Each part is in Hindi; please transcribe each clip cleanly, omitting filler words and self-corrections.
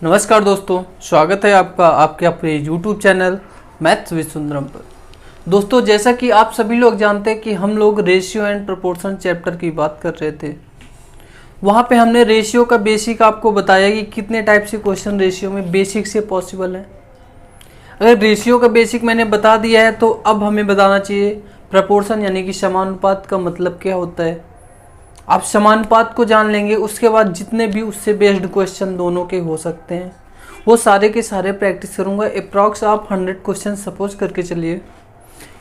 नमस्कार दोस्तों, स्वागत है आपका आपके अपने YouTube channel maths with Sundaram पर। दोस्तों, जैसा कि आप सभी लोग जानते हैं कि हम लोग रेशियो एंड प्रोपोर्शन चैप्टर की बात कर रहे थे। वहाँ पे हमने रेशियो का बेसिक आपको बताया कि कितने टाइप से क्वेश्चन रेशियो में बेसिक से पॉसिबल है। अगर रेशियो का बेसिक मैंने बता दिया है तो अब हमें बताना चाहिए प्रोपोर्शन यानी कि समानुपात का मतलब क्या होता है। आप समानुपात को जान लेंगे, उसके बाद जितने भी उससे बेस्ड क्वेश्चन दोनों के हो सकते हैं वो सारे के सारे प्रैक्टिस करूंगा। अप्रॉक्स आप 100 क्वेश्चन सपोज करके चलिए,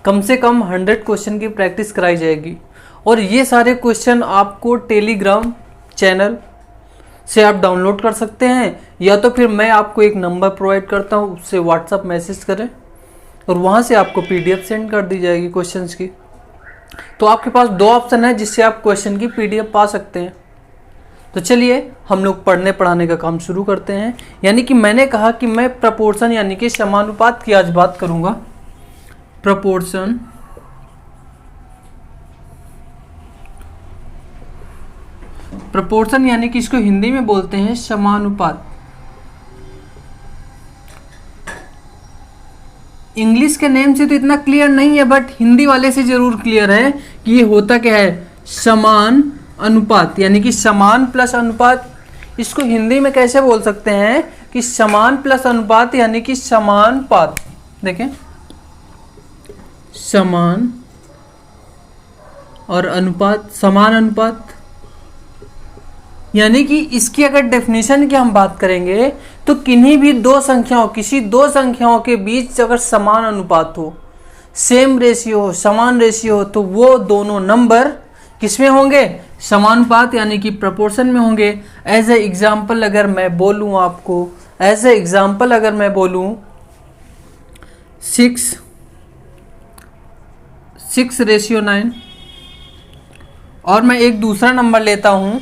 कम से कम 100 क्वेश्चन की प्रैक्टिस कराई जाएगी। और ये सारे क्वेश्चन आपको टेलीग्राम चैनल से आप डाउनलोड कर सकते हैं, या तो फिर मैं आपको एक नंबर प्रोवाइड करता हूँ, उससे व्हाट्सअप मैसेज करें और वहाँ से आपको PDF सेंड कर दी जाएगी क्वेश्चंस की। तो आपके पास दो ऑप्शन है जिससे आप क्वेश्चन की PDF पा सकते हैं। तो चलिए हम लोग पढ़ने पढ़ाने का काम शुरू करते हैं। यानी कि मैंने कहा कि मैं प्रोपोर्शन यानी कि समानुपात की आज बात करूंगा। प्रोपोर्शन प्रोपोर्शन यानी कि इसको हिंदी में बोलते हैं समानुपात। इंग्लिश के नेम से तो इतना क्लियर नहीं है, बट हिंदी वाले से जरूर क्लियर है कि ये होता क्या है। समान अनुपात यानी कि समान प्लस अनुपात। इसको हिंदी में कैसे बोल सकते हैं कि समान प्लस अनुपात यानी कि समानुपात। देखें, समान और अनुपात, समान अनुपात यानी कि इसकी अगर डेफिनेशन की हम बात करेंगे तो किन्हीं भी दो संख्याओं, किसी दो संख्याओं के बीच अगर समान अनुपात हो, सेम रेशियो हो, समान रेशियो हो, तो वो दोनों नंबर किसमें होंगे? समानुपात यानी कि प्रोपोर्शन में होंगे। एज ए एग्जाम्पल अगर मैं बोलूं आपको, एज ए एग्जाम्पल अगर मैं बोलूं 6:9 और मैं एक दूसरा नंबर लेता हूं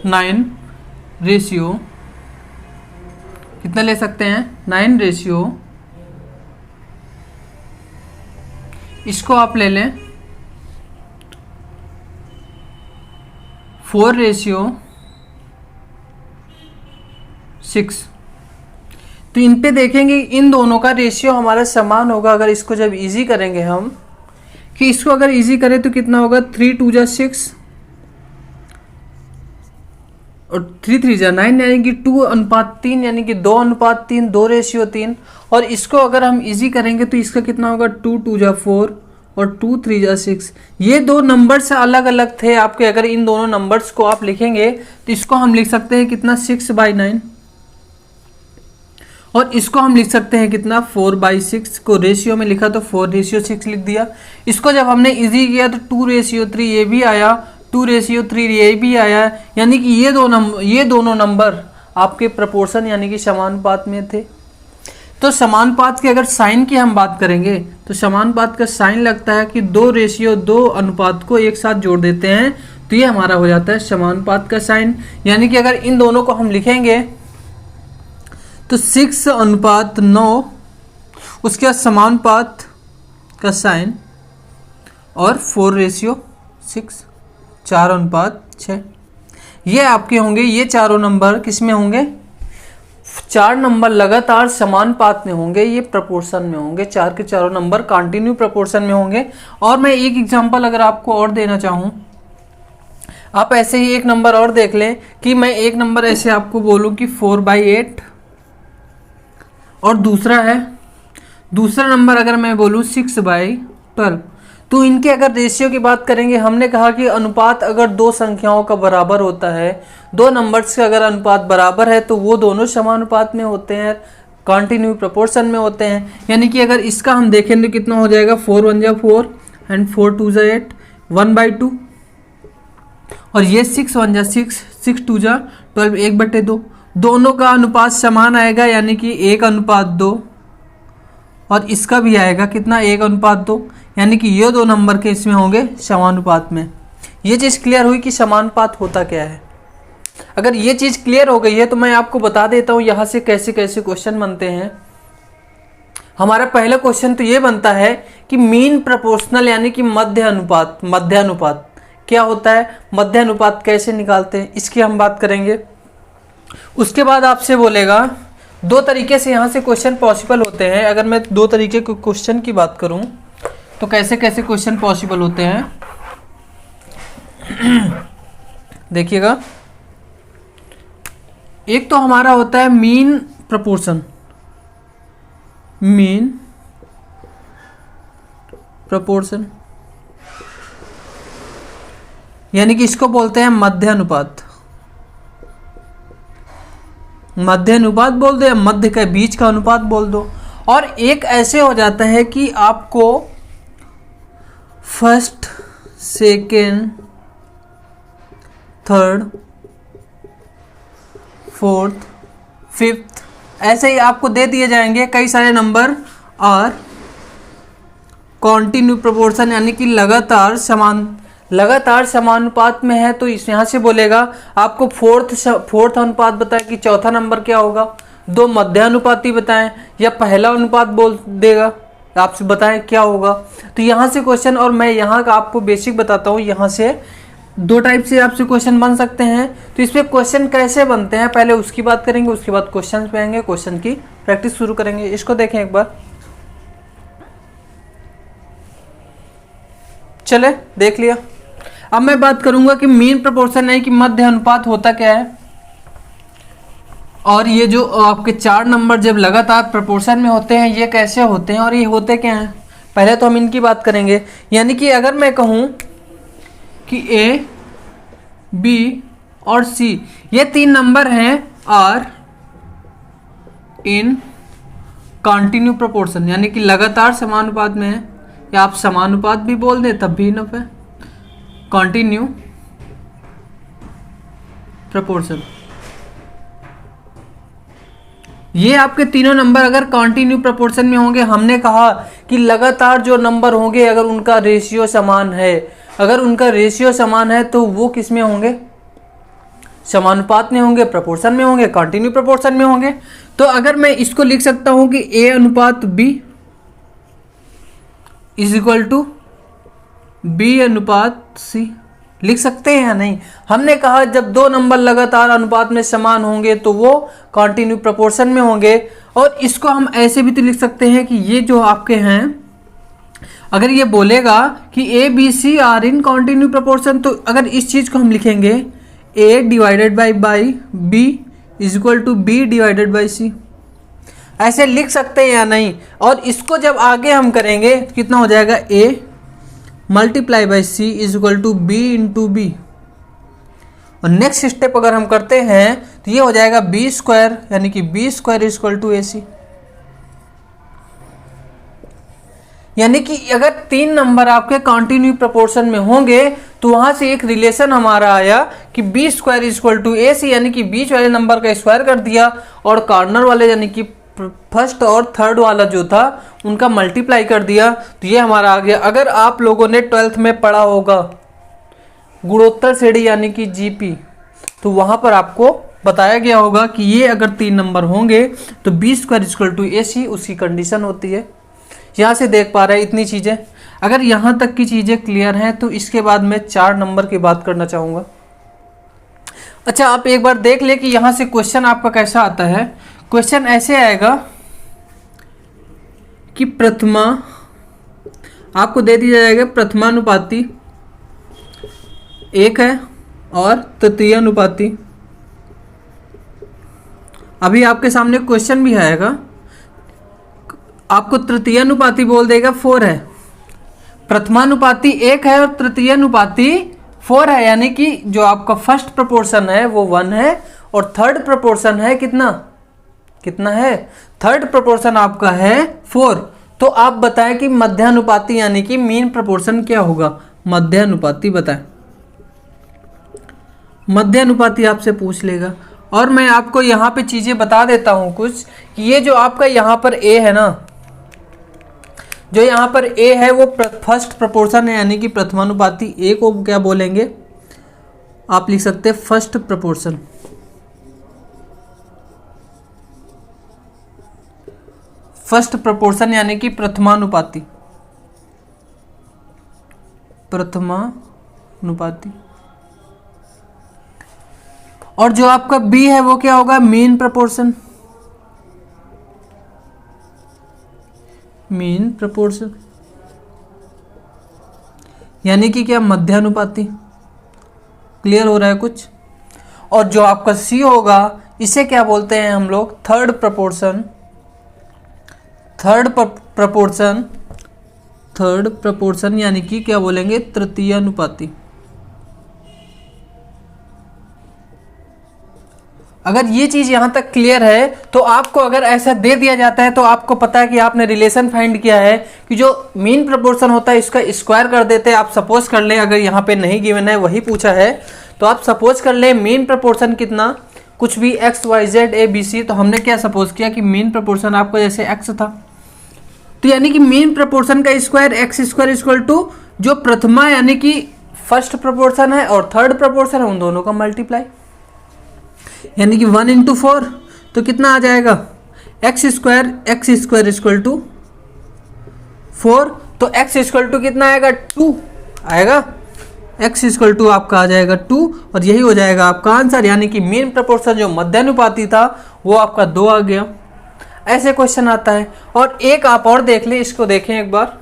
9 रेशियो, कितना ले सकते हैं? 9 रेशियो, इसको आप ले लें 4:6। तो इन पे देखेंगे इन दोनों का रेशियो हमारा समान होगा। अगर इसको जब इजी करेंगे हम, कि इसको अगर इजी करें तो कितना होगा? 3 × 2 = 6 और 3 × 3 = 9 यानी कि 2:3 यानी कि 2:3, 2:3। और इसको अगर हम इजी करेंगे तो इसका कितना होगा? 2 × 2 = 4 और 2 × 3 = 6। ये दो नंबर्स अलग अलग थे आपके। अगर इन दोनों नंबर्स को आप लिखेंगे तो इसको हम लिख सकते हैं कितना? 6/9। और इसको हम लिख सकते हैं कितना? 4/6। को रेशियो में लिखा तो 4:6 लिख दिया। इसको जब हमने इजी किया तो 2:3 ये भी आया, 2:3 ये भी आया। यानी कि ये दोनों नंबर आपके प्रोपोर्शन यानी कि समानुपात में थे। तो समानुपात के अगर साइन की हम बात करेंगे तो समानुपात का साइन लगता है कि 2 अनुपात को एक साथ जोड़ देते हैं, तो ये हमारा हो जाता है समानुपात का साइन। यानी कि अगर इन दोनों को हम लिखेंगे तो 6:9, उसके बाद समानुपात का साइन और 4:6, 4:6। ये आपके होंगे, ये चारों नंबर किस में होंगे? 4 नंबर लगातार समानुपात में होंगे, ये प्रोपोर्शन में होंगे। 4 के चारों नंबर कंटिन्यू प्रोपोर्शन में होंगे। और मैं एक एग्जांपल अगर आपको और देना चाहूं, आप ऐसे ही एक नंबर और देख लें कि मैं एक नंबर ऐसे आपको बोलूं कि 4/8 और दूसरा नंबर अगर मैं बोलूं 6/12। तो इनके अगर रेशियो की बात करेंगे, हमने कहा कि अनुपात अगर दो संख्याओं का बराबर होता है, दो नंबर्स का अगर अनुपात बराबर है तो वो दोनों समानुपात में होते हैं, कंटिन्यू प्रोपोर्शन में होते हैं। यानी कि अगर इसका हम देखें तो कितना हो जाएगा? 4 × 1 = 4 एंड 4 × 2 = 8, 1/2। और ये 6 × 1 = 6, 6 × 2 = 12, 1/2। दोनों का अनुपात समान आएगा यानी कि 1:2। और इसका भी आएगा कितना? 1:2। यानी कि ये दो नंबर के इसमें होंगे समानुपात में। ये चीज़ क्लियर हुई कि समानुपात होता क्या है। अगर ये चीज़ क्लियर हो गई है तो मैं आपको बता देता हूँ यहाँ से कैसे कैसे क्वेश्चन बनते हैं। हमारा पहला क्वेश्चन तो ये बनता है कि मीन प्रोपोर्शनल यानी कि मध्यानुपात क्या होता है, मध्य अनुपात कैसे निकालते हैं, इसकी हम बात करेंगे। उसके बाद आपसे बोलेगा दो तरीके से यहाँ से क्वेश्चन पॉसिबल होते हैं। अगर मैं दो तरीके के क्वेश्चन की बात करूँ तो कैसे कैसे क्वेश्चन पॉसिबल होते हैं देखिएगा। एक तो हमारा होता है मीन प्रपोर्शन, मीन प्रपोर्शन यानी कि इसको बोलते हैं मध्य अनुपात। मध्य अनुपात बोल दो या मध्य के बीच का अनुपात बोल दो। और एक ऐसे हो जाता है कि आपको first, second, third, fourth, fifth ऐसे ही आपको दे दिए जाएंगे कई सारे नंबर और कॉन्टिन्यू प्रोपोर्शन यानी कि लगातार समानुपात में है। तो इस यहाँ से बोलेगा आपको फोर्थ अनुपात बताए कि चौथा नंबर क्या होगा, दो मध्यानुपाती बताएं या पहला अनुपात बोल देगा, आपसे बताएं क्या होगा। तो यहाँ से क्वेश्चन, और मैं यहाँ का आपको बेसिक बताता हूँ, यहाँ से दो टाइप से आपसे क्वेश्चन बन सकते हैं। तो इस पे क्वेश्चन कैसे बनते हैं पहले उसकी बात करेंगे, उसके बाद क्वेश्चन पे आएंगे, क्वेश्चन की प्रैक्टिस शुरू करेंगे। इसको देखें एक बार, चले देख लिया। अब मैं बात करूंगा कि मीन प्रोपोर्शन है कि मध्य अनुपात होता क्या है, और ये जो आपके चार नंबर जब लगातार प्रोपोर्शन में होते हैं ये कैसे होते हैं और ये होते क्या हैं। पहले तो हम इनकी बात करेंगे। यानी कि अगर मैं कहूं कि ए, बी और सी ये तीन नंबर हैं और इन कॉन्टिन्यू प्रोपोर्शन यानी कि लगातार समानुपात में है, या आप समानुपात भी बोल दें तब भी इनफ है, कॉन्टिन्यू प्रोपोर्शन। ये आपके तीनों नंबर अगर कॉन्टिन्यू प्रोपोर्शन में होंगे, हमने कहा कि लगातार जो नंबर होंगे अगर उनका रेशियो समान है, अगर उनका रेशियो समान है तो वो किस में होंगे, समानुपात में होंगे, प्रोपोर्शन में होंगे, कॉन्टिन्यू प्रोपोर्शन में होंगे। तो अगर मैं इसको लिख सकता हूं कि ए अनुपात B is equal to B अनुपात सी, लिख सकते हैं या नहीं। हमने कहा जब दो नंबर लगातार अनुपात में समान होंगे तो वो कॉन्टिन्यू प्रोपोर्शन में होंगे। और इसको हम ऐसे भी तो लिख सकते हैं कि ये जो आपके हैं, अगर ये बोलेगा कि A B C are in continue proportion, तो अगर इस चीज को हम लिखेंगे A divided by B is equal to B divided by C, ऐसे लिख सकते हैं या नहीं। और इसको जब आगे हम करेंगे तो कितना हो जाएगा, A multiply by C is equal to B into B. और नेक्स्ट स्टेप अगर हम करते हैं तो ये हो जाएगा बी स्क्वायर यानी कि B square is equal to A C. यानी कि अगर तीन नंबर आपके कॉन्टिन्यू प्रोपोर्शन में होंगे तो वहां से एक रिलेशन हमारा आया कि B square is equal to A C, यानी कि बीच वाले नंबर का स्क्वायर कर दिया और कॉर्नर वाले यानी कि फर्स्ट और थर्ड वाला जो था उनका मल्टीप्लाई कर दिया, तो ये हमारा आ गया। अगर आप लोगों ने 12th में पढ़ा होगा गुणोत्तर श्रेणी यानी कि जीपी, तो वहां पर आपको बताया गया होगा कि ये अगर तीन नंबर होंगे तो B square equal to A सी उसकी कंडीशन होती है। यहाँ से देख पा रहे हैं इतनी चीज़ें। अगर यहाँ तक की चीज़ें क्लियर हैं तो इसके बाद मैं चार नंबर की बात करना चाहूँगा। अच्छा, आप एक बार देख ले कि यहाँ से क्वेश्चन आपका कैसा आता है। क्वेश्चन ऐसे आएगा कि प्रथमा आपको दे दिया जाएगा, प्रथमानुपाती एक है और तृतीयानुपाती। अभी आपके सामने क्वेश्चन भी आएगा, आपको तृतीयानुपाती बोल देगा 4 है, प्रथमानुपाती 1 है और तृतीयानुपाती 4 है। यानी कि जो आपका फर्स्ट प्रोपोर्शन है वो 1 है और थर्ड प्रोपोर्शन है कितना है, थर्ड प्रोपोर्शन आपका है 4। तो आप बताएं कि मध्यानुपाती यानी कि मीन प्रोपोर्शन क्या होगा, मध्यानुपाती बताएं। मध्यानुपाती आपसे पूछ लेगा। और मैं आपको यहाँ पे चीजें बता देता हूँ कुछ, कि ये जो आपका यहाँ पर ए है ना, जो यहाँ पर ए है वो फर्स्ट प्रोपोर्शन है यानी कि प्रथमानुपाती। ए को क्या बोलेंगे, आप लिख सकते हैं फर्स्ट प्रोपोर्शन। फर्स्ट प्रोपोर्शन यानी कि प्रथमानुपाती, प्रथमानुपाती। अनुपाती। और जो आपका बी है वो क्या होगा, मीन प्रपोर्शन, मीन प्रपोर्शन यानी कि क्या, मध्यानुपाती। क्लियर हो रहा है कुछ। और जो आपका सी होगा इसे क्या बोलते हैं हम लोग, third proportion, third proportion, third proportion यानी कि क्या बोलेंगे, तृतीय अनुपाती। अगर ये चीज यहां तक क्लियर है तो आपको अगर ऐसा दे दिया जाता है तो आपको पता है कि आपने रिलेशन फाइंड किया है कि जो मीन प्रोपोर्शन होता है इसका स्क्वायर कर देते हैं। आप सपोज कर ले, अगर यहाँ पे नहीं गिवन है वही पूछा है तो आप सपोज कर ले मीन प्रोपोर्शन कितना, कुछ भी X Y Z A B C. तो हमने क्या सपोज किया कि मीन प्रोपोर्शन आपका जैसे एक्स था, तो यानी कि मीन प्रोपोर्शन का square X square equal to जो प्रथमा यानी कि फर्स्ट प्रोपोर्शन है और थर्ड प्रोपोर्शन है उन दोनों का मल्टीप्लाई, यानी कि 1 इंटू 4 तो कितना आ जाएगा, एक्स स्क्वायर इक्वल टू 4। तो एक्स इक्वल टू कितना आएगा, 2 आएगा, एक्स इक्वल टू आपका आ जाएगा 2 और यही हो जाएगा आपका आंसर। यानी कि मीन प्रपोर्शन जो मध्यानुपाती था वो आपका 2 आ गया। ऐसे क्वेश्चन आता है। और एक आप और देख लें, इसको देखें एक बार।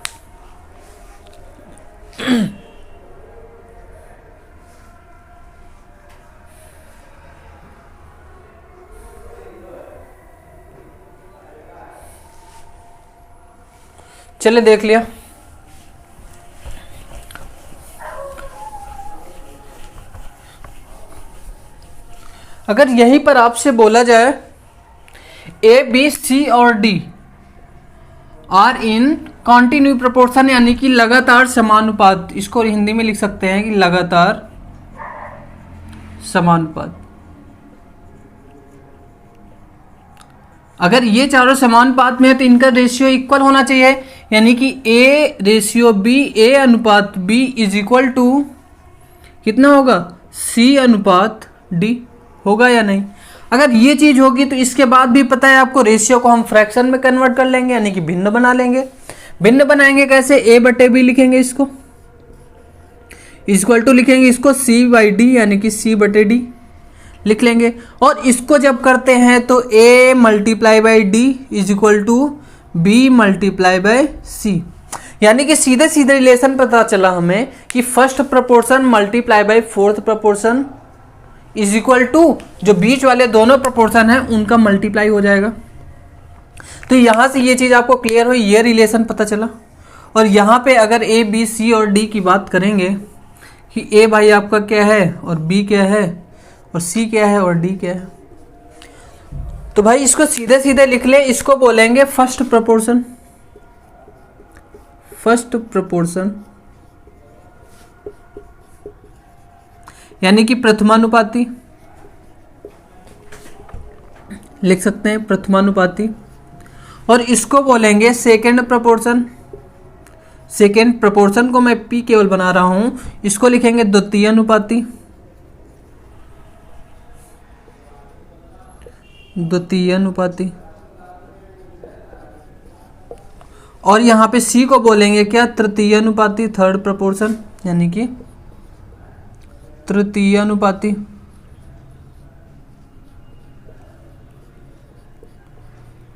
चले देख लिया। अगर यहीं पर आपसे बोला जाए ए बी सी और D are in continue proportion यानी कि लगातार समानुपात, इसको हिंदी में लिख सकते हैं कि लगातार समानुपात। अगर ये चारों समानुपात में है तो इनका रेशियो इक्वल होना चाहिए, यानी कि ए रेशियो बी, ए अनुपात बी इज इक्वल टू कितना होगा, सी अनुपात डी, होगा या नहीं। अगर ये चीज होगी तो इसके बाद भी पता है आपको रेशियो को हम फ्रैक्शन में कन्वर्ट कर लेंगे, यानी कि भिन्न बना लेंगे। भिन्न बनाएंगे कैसे, ए बटे बी लिखेंगे इसको, इक्वल टू लिखेंगे इसको सी बाई डी यानी कि सी बटे डी लिख लेंगे। और इसको जब करते हैं तो a multiply by D is equal to B multiply by C, यानी कि सीधे सीधे रिलेशन पता चला हमें कि first proportion multiply by fourth proportion is equal to जो बीच वाले दोनों प्रपोर्शन हैं उनका मल्टीप्लाई हो जाएगा। तो यहां से ये चीज आपको क्लियर हुई, ये रिलेशन पता चला। और यहां पे अगर ए बी सी और डी की बात करेंगे कि ए भाई आपका क्या है और बी क्या है और सी क्या है और डी क्या है, तो भाई इसको सीधे सीधे लिख ले, इसको बोलेंगे फर्स्ट प्रपोर्शन, फर्स्ट प्रपोर्शन यानी कि प्रथमानुपाती लिख सकते हैं, प्रथमानुपाती। और इसको बोलेंगे सेकंड प्रपोर्शन, सेकंड प्रपोर्शन को मैं पी केवल बना रहा हूं, इसको लिखेंगे द्वितीय अनुपाती, द्वितीय अनुपाती। और यहां पे सी को बोलेंगे क्या, तृतीय अनुपाती, थर्ड प्रपोर्शन यानी कि तृतीय अनुपाती।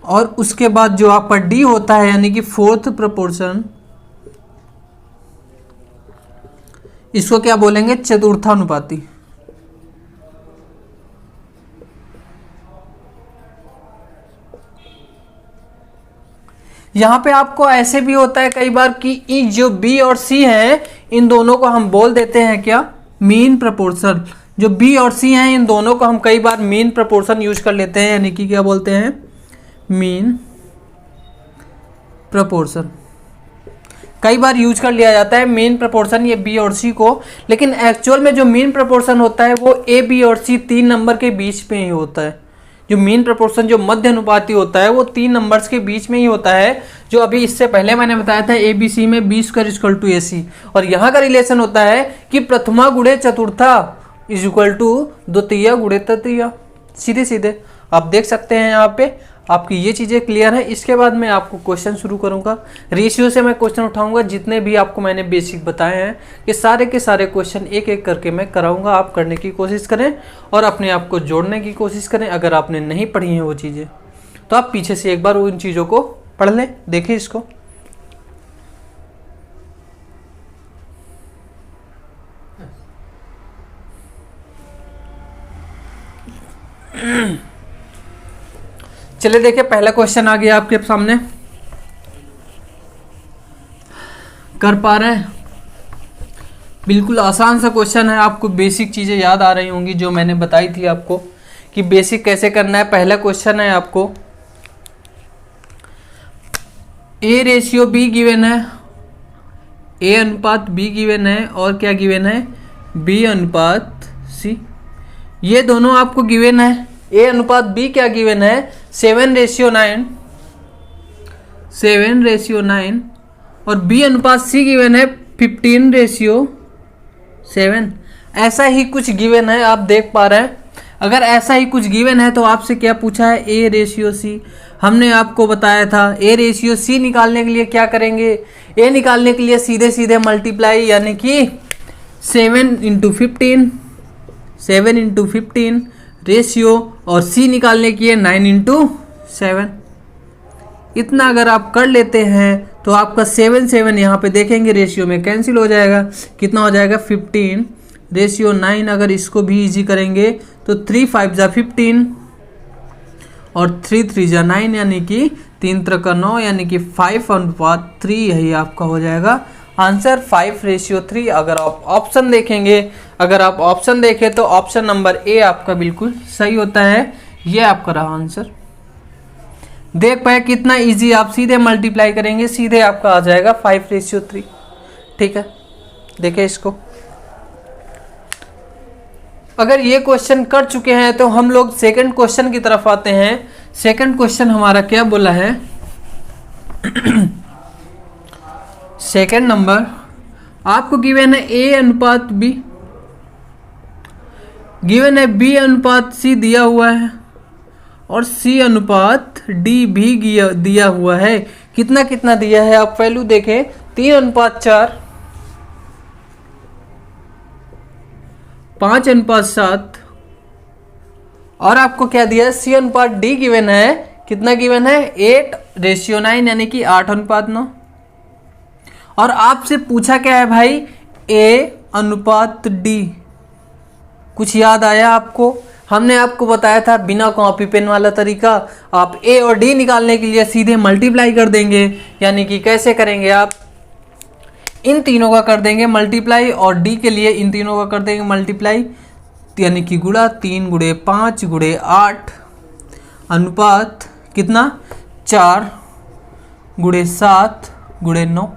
और उसके बाद जो आपका डी होता है यानी कि फोर्थ प्रपोर्शन, इसको क्या बोलेंगे, चतुर्थानुपाती। यहां पे आपको ऐसे भी होता है कई बार कि जो बी और सी है इन दोनों को हम बोल देते हैं क्या, मीन प्रपोर्शन। जो बी और सी हैं इन दोनों को हम कई बार मीन प्रपोर्शन यूज कर लेते हैं, यानी कि क्या बोलते हैं, मीन प्रपोर्शन। कई बार यूज कर लिया जाता है मीन प्रपोर्शन ये बी और सी को, लेकिन एक्चुअल में जो मीन प्रपोर्शन होता है वो ए बी और सी 3 नंबर के बीच में ही होता है। जो मीन प्रपोर्शन जो मध्य अनुपाती होता है वो 3 नंबर्स के बीच में ही होता है, जो अभी इससे पहले मैंने बताया था ए बी सी में B square equal to A सी। और यहाँ का रिलेशन होता है कि प्रथमा गुणे चतुर्था इज इक्वल टू द्वितीय गुणे तृतीय। सीधे सीधे आप देख सकते हैं यहाँ पे आपकी ये चीज़ें क्लियर है। इसके बाद मैं आपको क्वेश्चन शुरू करूंगा। रेशियो से मैं क्वेश्चन उठाऊंगा, जितने भी आपको मैंने बेसिक बताए हैं ये सारे के सारे क्वेश्चन एक एक करके मैं कराऊंगा। आप करने की कोशिश करें और अपने आप को जोड़ने की कोशिश करें। अगर आपने नहीं पढ़ी हैं वो चीज़ें तो आप पीछे से एक बार उन चीज़ों को पढ़ लें। देखिए इसको, चलिए देखिए पहला क्वेश्चन आ गया आपके सामने, कर पा रहे हैं? बिल्कुल आसान सा क्वेश्चन है। आपको बेसिक चीज़ें याद आ रही होंगी जो मैंने बताई थी आपको कि बेसिक कैसे करना है। पहला क्वेश्चन है आपको, ए रेशियो बी गिवन है, ए अनुपात बी गिवन है और क्या गिवन है, बी अनुपात सी। ये दोनों आपको गिवन है। ए अनुपात बी क्या गिवन है, 7:9, 7:9 और बी अनुपात सी गिवन है 15:7। ऐसा ही कुछ गिवन है, आप देख पा रहे हैं। अगर ऐसा ही कुछ गिवन है तो आपसे क्या पूछा है, ए रेशियो सी। हमने आपको बताया था ए रेशियो सी निकालने के लिए क्या करेंगे, ए निकालने के लिए सीधे सीधे मल्टीप्लाई, यानी कि 7 × 15 रेशियो, और सी निकालने के लिए 9 × 7। इतना अगर आप कर लेते हैं तो आपका 7 यहाँ पे देखेंगे रेशियो में कैंसिल हो जाएगा। कितना हो जाएगा, 15:9। अगर इसको भी इजी करेंगे तो 3 × 5 = 15 और 3 × 3 = 9, यानी कि 3 × 3 = 9, यानी कि 5:3 यही आपका हो जाएगा आंसर, 5:3। अगर आप ऑप्शन देखेंगे, अगर आप ऑप्शन देखें तो ऑप्शन नंबर ए आपका बिल्कुल सही होता है। ये आपका रहा आंसर। देख पाए कितना इजी, आप सीधे मल्टीप्लाई करेंगे सीधे आपका आ जाएगा 5:3। ठीक है, देखिए इसको। अगर ये क्वेश्चन कर चुके हैं तो हम लोग सेकंड क्वेश्चन की तरफ आते हैं। सेकंड क्वेश्चन हमारा क्या बोला है, सेकंड नंबर आपको गिवन है ए अनुपात बी, गिवन है बी अनुपात सी दिया हुआ है और सी अनुपात डी भी दिया हुआ है। कितना कितना दिया है आप वैल्यू देखें, 3:4, 5:7 और आपको क्या दिया है, सी अनुपात डी गिवन है। कितना गिवन है, 8:9, यानी कि 8:9। और आपसे पूछा क्या है भाई, ए अनुपात डी। कुछ याद आया आपको? हमने आपको बताया था बिना कॉपी पेन वाला तरीका, आप ए और डी निकालने के लिए सीधे मल्टीप्लाई कर देंगे। यानी कि कैसे करेंगे, आप इन तीनों का कर देंगे मल्टीप्लाई और डी के लिए इन तीनों का कर देंगे मल्टीप्लाई, यानी कि गुणा 3 × 5 × 8 अनुपात कितना, 4 × 7 × 9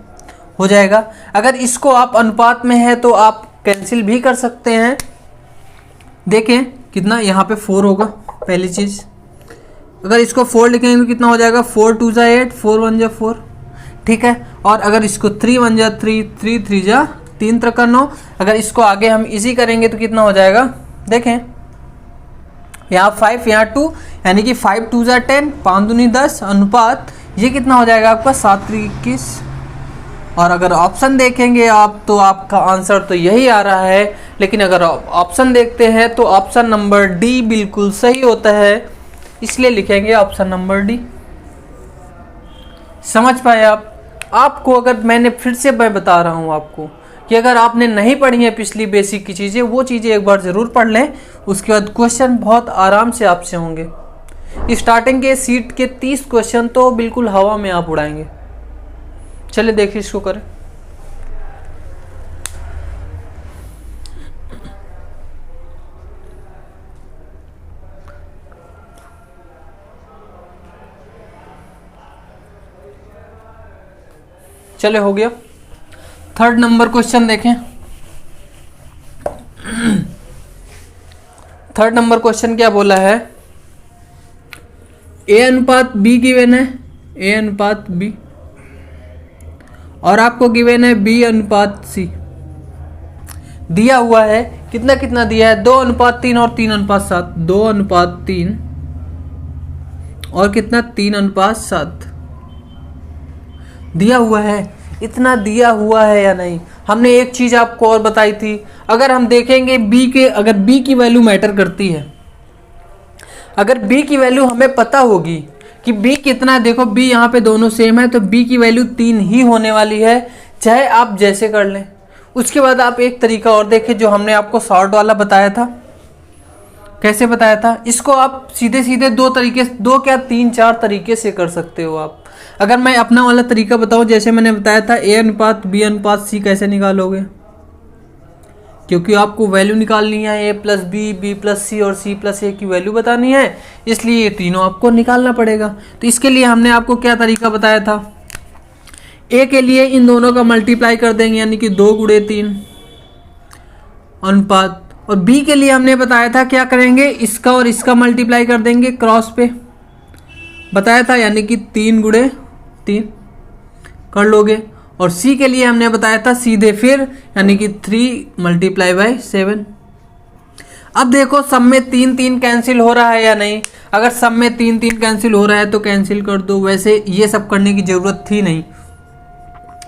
हो जाएगा। अगर इसको आप अनुपात में है तो आप कैंसिल भी कर सकते हैं। देखें कितना, यहाँ पे 4 होगा पहली चीज़। अगर इसको 4 लिखेंगे तो कितना हो जाएगा, 4 × 2 = 8, 4 × 1 = 4। ठीक है, और अगर इसको 3 × 1 = 3, 3 × 3 = 3 × 3 = 9। अगर इसको आगे हम इजी करेंगे तो कितना हो जाएगा, देखें यहाँ 5 यहाँ 2, यानी कि 5 × 2 = 10, 5 × 2 = 10 अनुपात ये कितना हो जाएगा आपका, 7 × 3 = 21। और अगर ऑप्शन देखेंगे आप तो आपका आंसर तो यही आ रहा है, लेकिन अगर ऑप्शन देखते हैं तो ऑप्शन नंबर डी बिल्कुल सही होता है, इसलिए लिखेंगे ऑप्शन नंबर डी। समझ पाए आप? आपको अगर मैंने फिर से मैं बता रहा हूँ आपको कि अगर आपने नहीं पढ़ी है पिछली बेसिक की चीज़ें, वो चीज़ें एक बार ज़रूर पढ़ लें। उसके बाद क्वेश्चन बहुत आराम से आपसे होंगे। स्टार्टिंग के सीट के 30 क्वेश्चन तो बिल्कुल हवा में आप उड़ाएंगे। चलिए देखिए इसको करें। चले हो गया। थर्ड नंबर क्वेश्चन देखें। थर्ड नंबर क्वेश्चन क्या बोला है, ए अनुपात बी गिवन है, ए अनुपात बी, और आपको गिवन है बी अनुपात सी दिया हुआ है। कितना कितना दिया है, 2:3 और 3:7, 2:3 और कितना 3:7 दिया हुआ है। इतना दिया हुआ है या नहीं। हमने एक चीज़ आपको और बताई थी, अगर हम देखेंगे अगर बी की वैल्यू मैटर करती है, अगर बी की वैल्यू हमें पता होगी कि बी कितना है, देखो बी यहाँ पे दोनों सेम है तो बी की वैल्यू 3 ही होने वाली है, चाहे आप जैसे कर लें। उसके बाद आप एक तरीका और देखें जो हमने आपको शॉर्ट वाला बताया था। कैसे बताया था? इसको आप सीधे सीधे 2 क्या 3-4 तरीके से कर सकते हो आप। अगर मैं अपना वाला तरीका बताऊं, जैसे मैंने बताया था A/B/C कैसे निकालोगे, क्योंकि आपको वैल्यू निकालनी है A+B, B+C और C+A की वैल्यू बतानी है, इसलिए ये तीनों आपको निकालना पड़ेगा। तो इसके लिए हमने आपको क्या तरीका बताया था, A के लिए इन दोनों का मल्टीप्लाई कर देंगे यानी कि 2 × 3 अनुपात, और B के लिए हमने बताया था क्या करेंगे, इसका और इसका मल्टीप्लाई कर देंगे क्रॉस पे बताया था, यानी कि 3 × 3 कर लोगे। और C के लिए हमने बताया था सीधे फिर, यानी कि 3 × 7। अब देखो सब में 3 कैंसिल हो रहा है या नहीं। अगर सब में 3 कैंसिल हो रहा है तो कैंसिल कर दो, वैसे ये सब करने की ज़रूरत थी नहीं।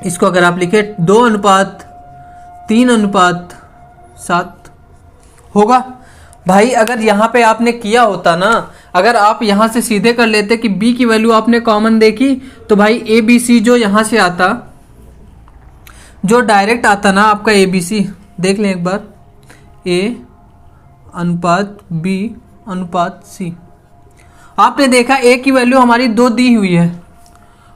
इसको अगर आप लिखे 2:3:7 होगा। भाई अगर यहाँ पे आपने किया होता ना, अगर आप यहाँ से सीधे कर लेते कि B की वैल्यू आपने कॉमन देखी, तो भाई ABC जो यहाँ से आता, जो डायरेक्ट आता ना आपका ABC, देख लें एक बार, A/B/C। आपने देखा A की वैल्यू हमारी 2 दी हुई है,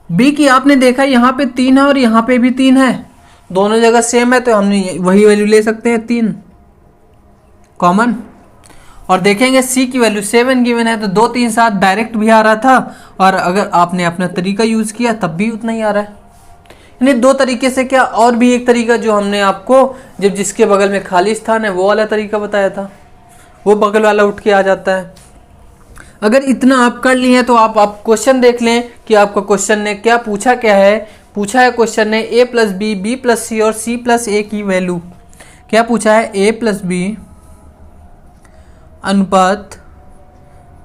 B की आपने देखा यहाँ पे 3 है और यहाँ पे भी 3 है, दोनों जगह सेम है, तो हमने वही वैल्यू ले सकते हैं 3 कॉमन। और देखेंगे C की वैल्यू 7 गिवन है, तो 2 3 7 डायरेक्ट भी आ रहा था, और अगर आपने अपना तरीका यूज़ किया तब भी उतना ही आ रहा है। यानी 2 तरीके से क्या, और भी एक तरीका जो हमने आपको जब जिसके बगल में खाली स्थान है वो वाला तरीका बताया था, वो बगल वाला उठ के आ जाता है। अगर इतना आप कर लिए हैं तो आप क्वेश्चन देख लें कि आपका क्वेश्चन ने क्या पूछा, क्या है पूछा है क्वेश्चन ने A+B, B+C और C+A की वैल्यू क्या पूछा है, A+B अनुपात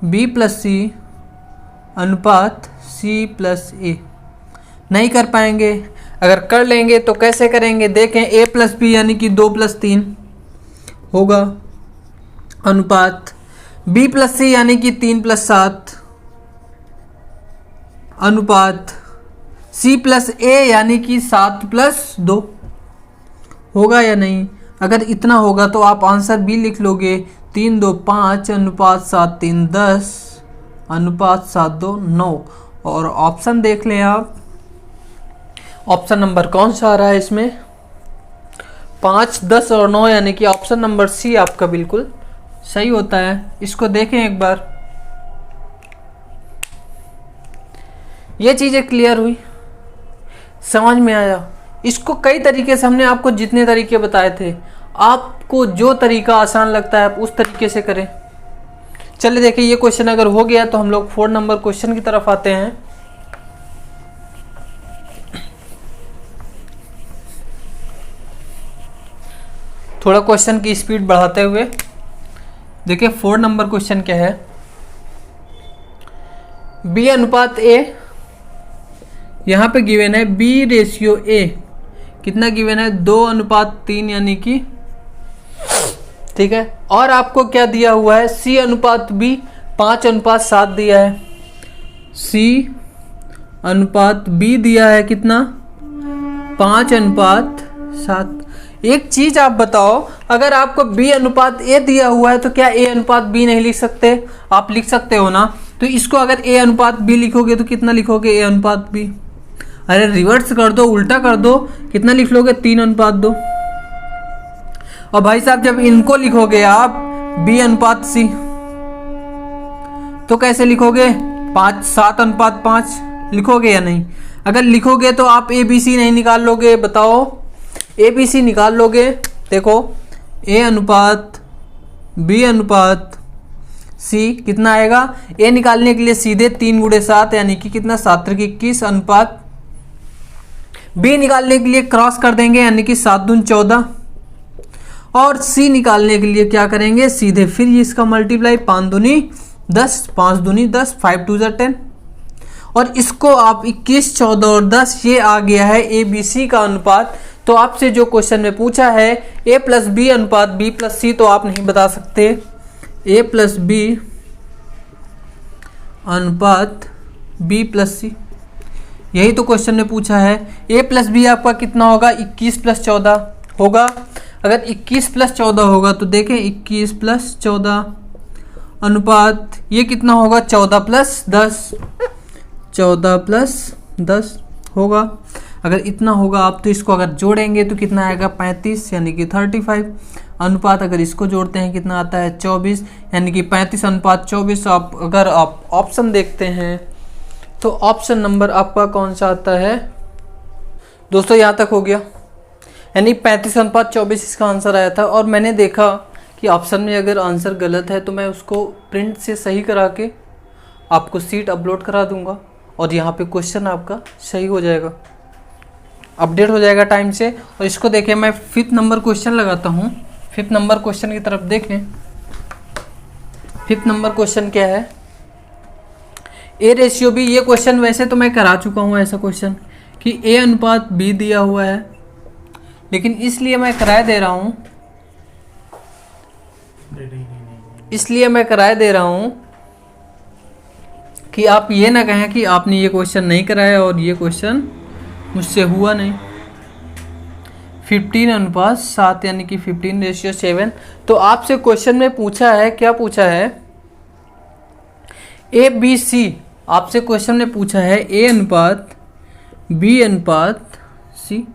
B+C अनुपात C+A। नहीं कर पाएंगे, अगर कर लेंगे तो कैसे करेंगे, देखें A+B यानी कि 2+3 होगा, अनुपात B+C यानी कि 3+7 अनुपात C+A यानी कि 7+2 होगा या नहीं। अगर इतना होगा तो आप आंसर B लिख लोगे, 3 2 5 अनुपात 7 3 10 अनुपात 7 2 9। और ऑप्शन देख लें आप, ऑप्शन नंबर कौन सा आ रहा है इसमें, 5 10 और 9, यानी कि ऑप्शन नंबर C आपका बिल्कुल सही होता है। इसको देखें एक बार, ये चीज़ें क्लियर हुई, समझ में आया। इसको कई तरीके से हमने आपको जितने तरीके बताए थे, आपको जो तरीका आसान लगता है आप उस तरीके से करें। चलिए देखिए, ये क्वेश्चन अगर हो गया तो हम लोग 4 नंबर क्वेश्चन की तरफ आते हैं। थोड़ा क्वेश्चन की स्पीड बढ़ाते हुए देखिए 4 नंबर क्वेश्चन क्या है, B अनुपात A, यहाँ पे गिवन है B/A, कितना गिवन है 2:3 यानी कि, ठीक है। और आपको क्या दिया हुआ है, C अनुपात B 5:7 दिया है, C अनुपात B दिया है कितना 5:7। एक चीज आप बताओ, अगर आपको B अनुपात A दिया हुआ है तो क्या A अनुपात B नहीं लिख सकते, आप लिख सकते हो ना। तो इसको अगर A अनुपात B लिखोगे तो कितना लिखोगे, A अनुपात B, अरे रिवर्स कर दो, उल्टा कर दो, कितना लिख लोगे 3:2। और भाई साहब जब इनको लिखोगे आप B अनुपात C तो कैसे लिखोगे, 7:5 लिखोगे या नहीं। अगर लिखोगे तो आप ABC नहीं निकाल लोगे, बताओ ABC निकाल लोगे। देखो A अनुपात B अनुपात C कितना आएगा, A निकालने के लिए सीधे 3 × 7 यानी कि कितना 7 × 21 अनुपात B निकालने के लिए क्रॉस कर देंगे यानी कि 7 दूनी 14, और C निकालने के लिए क्या करेंगे, सीधे फिर इसका मल्टीप्लाई 5 दूनी 10, 5 दूनी 10, 5 2 जा 10। और इसको आप 21, 14 और 10, ये आ गया है ए बी सी का अनुपात। तो आपसे जो क्वेश्चन में पूछा है ए प्लस बी अनुपात बी प्लस सी, तो आप नहीं बता सकते ए प्लस बी अनुपात बी प्लस सी, यही तो क्वेश्चन में पूछा है। ए प्लस बी आपका कितना होगा, 21 प्लस 14 होगा। अगर 21 प्लस 14 होगा तो देखें 21 प्लस 14 अनुपात ये कितना होगा, 14 प्लस 10, 14 प्लस 10 होगा। अगर इतना होगा आप तो इसको अगर जोड़ेंगे तो कितना आएगा, 35 यानी कि 35 अनुपात। अगर इसको जोड़ते हैं कितना आता है, 24 यानी कि 35 अनुपात 24। आप अगर आप ऑप्शन देखते हैं तो ऑप्शन नंबर आपका कौन सा आता है दोस्तों, यहाँ तक हो गया, यानी 35 अनुपात 24 इसका आंसर आया था। और मैंने देखा कि ऑप्शन में अगर आंसर गलत है तो मैं उसको प्रिंट से सही करा के आपको सीट अपलोड करा दूंगा और यहाँ पे क्वेश्चन आपका सही हो जाएगा, अपडेट हो जाएगा टाइम से। और इसको देखें, मैं 5th नंबर क्वेश्चन लगाता हूँ। 5th नंबर क्वेश्चन की तरफ देखें। 5th नंबर क्वेश्चन क्या है, ए रेशियो बी। ये क्वेश्चन वैसे तो मैं करा चुका हूँ ऐसा क्वेश्चन कि ए अनुपात बी दिया हुआ है, लेकिन इसलिए मैं कराए दे रहा हूँ, कि आप ये ना कहें कि आपने ये क्वेश्चन नहीं कराया और ये क्वेश्चन मुझसे हुआ नहीं। 15 अनुपात 7 यानी कि 15:7। तो आपसे क्वेश्चन में पूछा है, क्या पूछा है, ए बी सी। आपसे क्वेश्चन में पूछा है ए अनुपात बी अनुपात सी।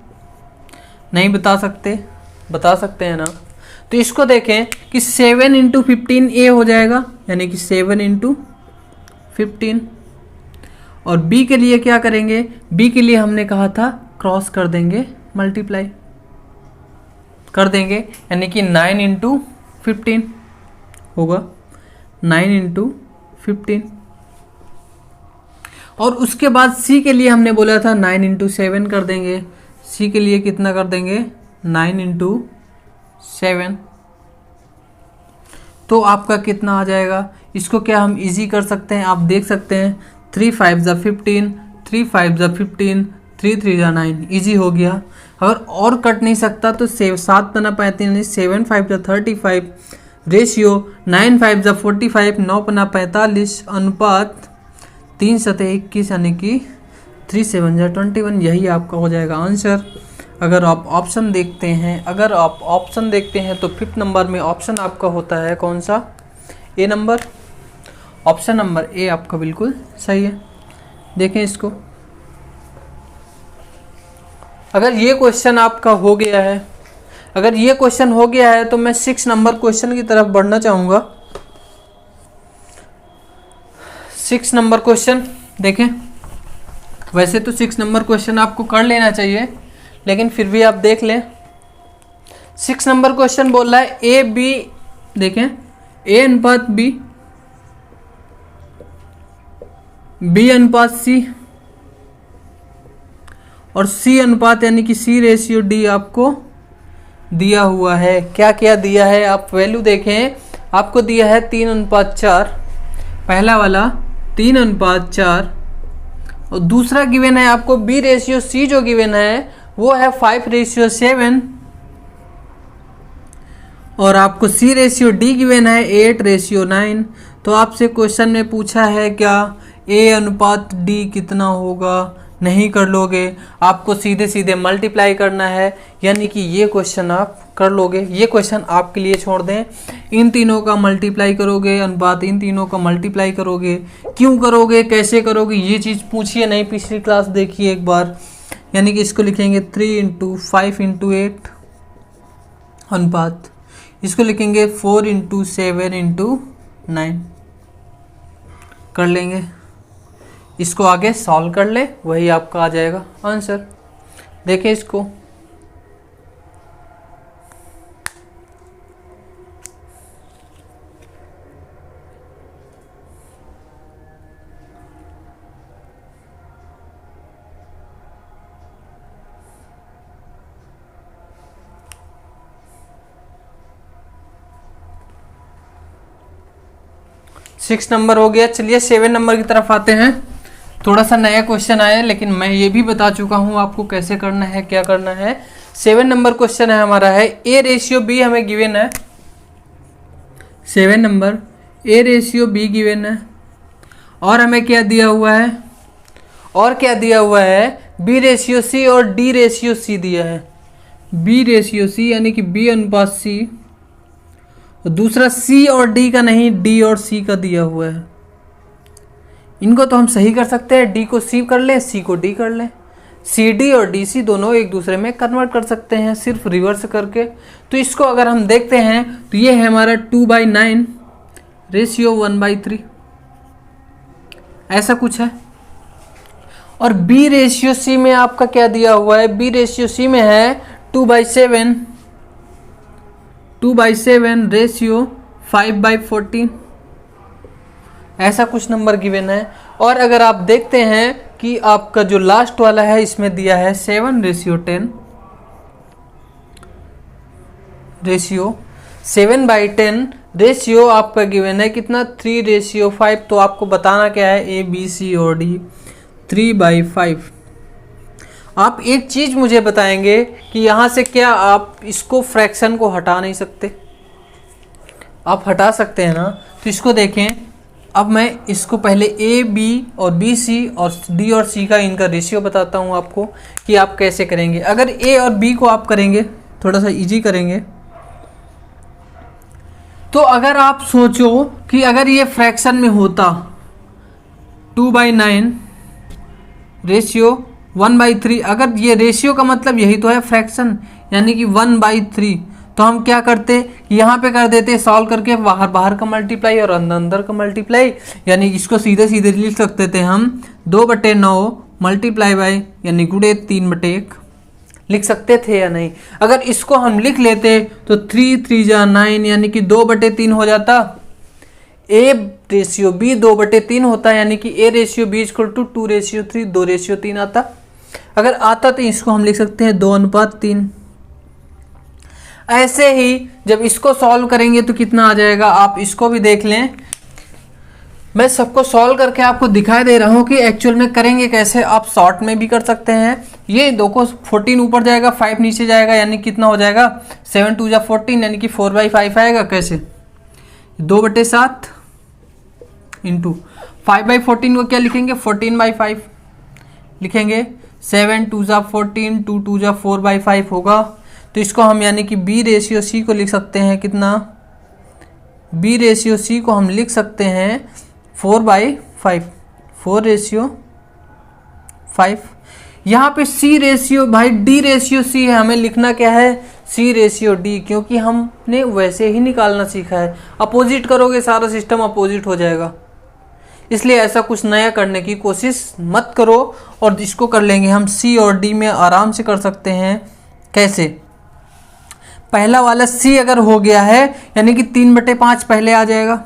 नहीं बता सकते, बता सकते हैं ना। तो इसको देखें कि 7 × 15 ए हो जाएगा, यानी कि 7 × 15। और b के लिए क्या करेंगे, b के लिए हमने कहा था क्रॉस कर देंगे, मल्टीप्लाई कर देंगे, यानी कि 9 × 15 होगा, 9 × 15। और उसके बाद c के लिए हमने बोला था 9 × 7 कर देंगे। c के लिए कितना कर देंगे, 9 × 7। तो आपका कितना आ जाएगा, इसको क्या हम इजी कर सकते हैं, आप देख सकते हैं 3 5 = 15, 3 5 = 15, 3 3 = 9, इजी हो गया। अगर और कट नहीं सकता तो 7 × 35 यानी 7 5 = 35 रेशियो 9 5 = 45, 9 × 45 अनुपात 3 7 21 यानी कि 3 7 = 21। यही आपका हो जाएगा आंसर। अगर आप ऑप्शन देखते हैं, तो 5th नंबर में ऑप्शन आपका होता है कौन सा, ए नंबर। ऑप्शन नंबर ए आपका बिल्कुल सही है। देखें इसको, अगर ये क्वेश्चन आपका हो गया है, तो मैं 6 नंबर क्वेश्चन की तरफ बढ़ना चाहूँगा। 6 नंबर क्वेश्चन देखें, वैसे तो 6 नंबर क्वेश्चन आपको कर लेना चाहिए, लेकिन फिर भी आप देख लें। 6 नंबर क्वेश्चन बोल रहा है ए बी, देखें ए अनुपात बी, बी अनुपात सी और सी अनुपात यानी कि सी रेशियो डी आपको दिया हुआ है। क्या क्या दिया है, आप वैल्यू देखें, आपको दिया है 3:4, पहला वाला 3:4, और दूसरा गिवन है आपको बी रेशियो सी जो गिवन है वो है 5:7, और आपको सी रेशियो डी गिवन है 8:9। तो आपसे क्वेश्चन में पूछा है क्या ए अनुपात डी कितना होगा, नहीं कर लोगे, आपको सीधे सीधे मल्टीप्लाई करना है, यानी कि ये क्वेश्चन आप कर लोगे। ये क्वेश्चन आपके लिए छोड़ दें, इन तीनों का मल्टीप्लाई करोगे अनुपात, इन तीनों का मल्टीप्लाई करोगे, क्यों करोगे, कैसे करोगे, ये चीज़ पूछिए नहीं, पिछली क्लास देखिए एक बार। यानी कि इसको लिखेंगे 3 × 5 × 8 अनुपात, इसको लिखेंगे 4 × 7 × 9 कर लेंगे। इसको आगे सॉल्व कर ले, वही आपका आ जाएगा आंसर। देखें इसको, 6 नंबर हो गया। चलिए 7 नंबर की तरफ आते हैं। थोड़ा सा नया क्वेश्चन आया है, लेकिन मैं ये भी बता चुका हूँ आपको कैसे करना है, क्या करना है। 7 नंबर क्वेश्चन है हमारा है A/B हमें गिवन है। 7 नंबर A/B गिवन है और हमें क्या दिया हुआ है, और क्या दिया हुआ है, B/C और D/C दिया है। B/C यानी कि B अनुपात C, और दूसरा C और D का नहीं, D और C का दिया हुआ है। इनको तो हम सही कर सकते हैं, D को C कर लें, C को D कर लें। CD और DC दोनों एक दूसरे में कन्वर्ट कर सकते हैं सिर्फ रिवर्स करके। तो इसको अगर हम देखते हैं तो ये है हमारा 2/9 रेशियो 1/3, ऐसा कुछ है। और B/C में आपका क्या दिया हुआ है, B/C में है 2/7 रेशियो 5/14, ऐसा कुछ नंबर गिवन है। और अगर आप देखते हैं कि आपका जो लास्ट वाला है इसमें दिया है 7/10 रेशियो 7/10 रेशियो आपका गिवन है कितना, 3/5। तो आपको बताना क्या है, A, B, C और D 3/5। आप एक चीज मुझे बताएंगे कि यहाँ से क्या आप इसको फ्रैक्शन को हटा नहीं सकते? आप हटा सकते हैं ना। तो इसको देखें, अब मैं इसको पहले A, B और B, C और D और C का इनका रेशियो बताता हूँ आपको कि आप कैसे करेंगे। अगर A और B को आप करेंगे, थोड़ा सा इजी करेंगे, तो अगर आप सोचो कि अगर ये फ्रैक्शन में होता 2/9 रेशियो 1/3, अगर ये रेशियो का मतलब यही तो है फ्रैक्शन, यानी कि 1/3, तो हम क्या करते, यहाँ पे कर देते सॉल्व करके बाहर बाहर का मल्टीप्लाई और अंदर अंदर का मल्टीप्लाई, यानी इसको सीधे सीधे लिख सकते थे हम 2/9 मल्टीप्लाई बाय यानी गुणे 3/1 लिख सकते थे या नहीं। अगर इसको हम लिख लेते तो 3×3 यानी कि 2/3 हो जाता। A/B 2/3 होता, यानी कि A/B = 2/3, 2/3 आता। अगर आता तो इसको हम लिख सकते हैं 2:3। ऐसे ही जब इसको सॉल्व करेंगे तो कितना आ जाएगा, आप इसको भी देख लें। मैं सबको सॉल्व करके आपको दिखाई दे रहा हूँ कि एक्चुअल में करेंगे कैसे। आप शॉर्ट में भी कर सकते हैं। ये दो को 14 ऊपर जाएगा, 5 नीचे जाएगा, यानी कितना हो जाएगा 7×2 = 14, यानी कि 4/5 आएगा। कैसे, 2/7 इंटू 5/14 को क्या लिखेंगे, 14/5 लिखेंगे। 7×2 = 14, 2×2 = 4/5 होगा। तो इसको हम यानी कि B/C को लिख सकते हैं कितना, B/C को हम लिख सकते हैं 4/5, 4/5। यहाँ पे C रेशियो भाई D/C है, हमें लिखना क्या है, C/D, क्योंकि हमने वैसे ही निकालना सीखा है। अपोजिट करोगे सारा सिस्टम अपोजिट हो जाएगा, इसलिए ऐसा कुछ नया करने की कोशिश मत करो। और इसको कर लेंगे हम C और D में आराम से कर सकते हैं। कैसे, पहला वाला C अगर हो गया है यानी कि 3/5 पहले आ जाएगा।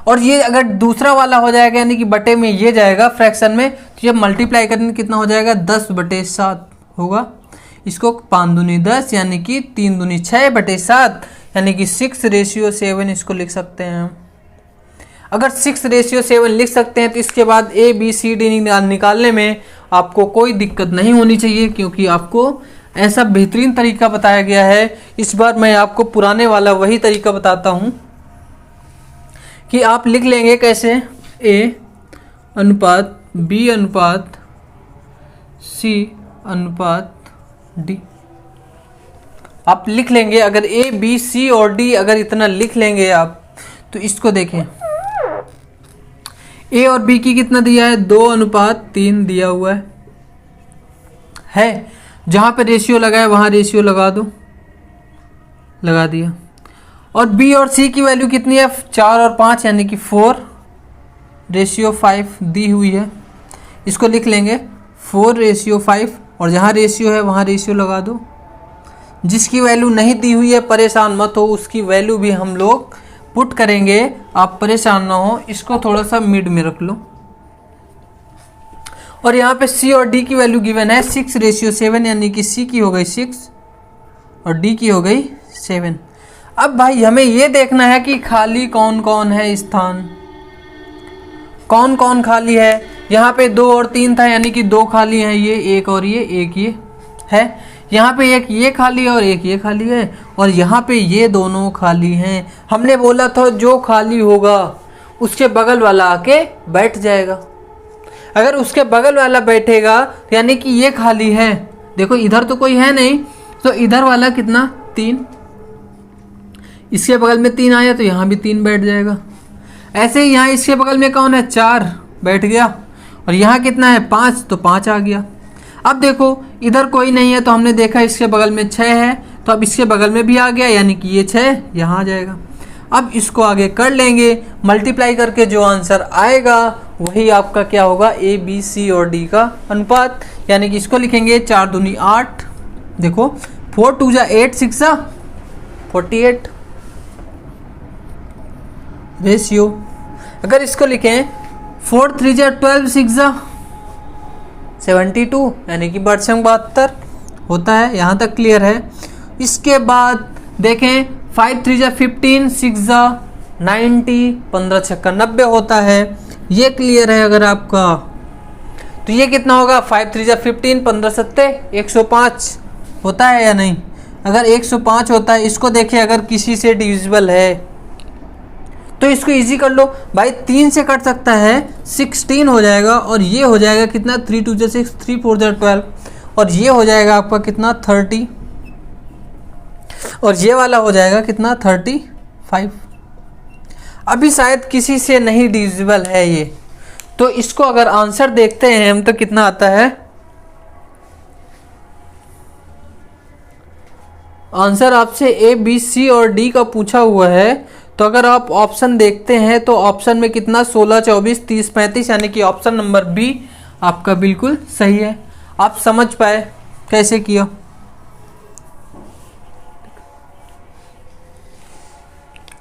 और ये अगर दूसरा वाला हो जाएगा यानी कि बटे में ये जाएगा फ्रैक्शन में, तो जब मल्टीप्लाई करने कितना हो जाएगा, 10/7 होगा। इसको 5 दूनी 10 यानी कि 3 दूनी 6/7 यानी कि 6/7 इसको लिख सकते हैं। अगर 6/7 लिख सकते हैं तो इसके बाद A, B, C, D निकालने में आपको कोई दिक्कत नहीं होनी चाहिए, क्योंकि आपको ऐसा बेहतरीन तरीका बताया गया है। इस बार मैं आपको पुराने वाला वही तरीका बताता हूँ कि आप लिख लेंगे कैसे, A/B/C/D आप लिख लेंगे। अगर A, B, C और D अगर इतना लिख लेंगे आप, तो इसको देखें, A और B की कितना दिया है, 2:3 दिया हुआ है। जहाँ पे रेशियो लगा है वहाँ रेशियो लगा दो, लगा दिया। और B और C की वैल्यू कितनी है, 4 और 5 यानी कि 4/5 दी हुई है। इसको लिख लेंगे 4/5, और जहाँ रेशियो है वहाँ रेशियो लगा दो। जिसकी वैल्यू नहीं दी हुई है परेशान मत हो, उसकी वैल्यू भी हम लोग पुट करेंगे, आप परेशान ना हो। इसको थोड़ा सा मिड में रख लो। और यहाँ पे C और D की वैल्यू गिवन है 6/7, यानी कि C की हो गई 6 और D की हो गई 7। अब भाई हमें ये देखना है कि खाली कौन कौन है स्थान, कौन कौन खाली है। यहाँ पे 2 और 3 था, यानी कि 2 खाली हैं, ये एक और ये एक ये है। यहाँ पे एक ये खाली है और एक ये खाली है, और यहाँ पे ये दोनों खाली हैं। हमने बोला था जो खाली होगा उसके बगल वाला आके बैठ जाएगा। अगर उसके बगल वाला बैठेगा यानी कि ये खाली है, देखो इधर तो कोई है नहीं, तो इधर वाला कितना 3, इसके बगल में 3 आया तो यहाँ भी 3 बैठ जाएगा। ऐसे ही यहाँ इसके बगल में कौन है 4 बैठ गया, और यहाँ कितना है 5 तो 5 आ गया। अब देखो इधर कोई नहीं है तो हमने देखा इसके बगल में 6 है, तो अब इसके बगल में भी आ गया, यानी कि ये 6 यहाँ आ जाएगा। अब इसको आगे कर लेंगे, मल्टीप्लाई करके जो आंसर आएगा वही आपका क्या होगा, ए बी सी और डी का अनुपात। यानी कि इसको लिखेंगे 4 दूनी 8, देखो 4 2 जा 8 6 जा 48 रेशियो। अगर इसको लिखें 4 3 जा 12 6 जा 72, यानी कि बड़संग 72 होता है। यहाँ तक क्लियर है। इसके बाद देखें 5 3 जा 15 6 जा 90, 15 छक्का 90 होता है। ये क्लियर है अगर आपका, तो ये कितना होगा 5 3 जा 15 15 सत्ते 105 होता है या नहीं। अगर 105 होता है, इसको देखें अगर किसी से डिविजिबल है तो इसको इजी कर लो भाई, 3 से कट सकता है 16 हो जाएगा, और ये हो जाएगा कितना 3 2 जा 6 3 4 जा 12, और ये हो जाएगा आपका कितना 30, और ये वाला हो जाएगा कितना 35। अभी शायद किसी से नहीं डिविजिबल है ये, तो इसको अगर आंसर देखते हैं हम तो कितना आता है, आंसर आपसे ए बी सी और डी का पूछा हुआ है। तो अगर आप ऑप्शन देखते हैं तो ऑप्शन में कितना 16 24 30 35, यानी कि ऑप्शन नंबर बी आपका बिल्कुल सही है। आप समझ पाए कैसे किया।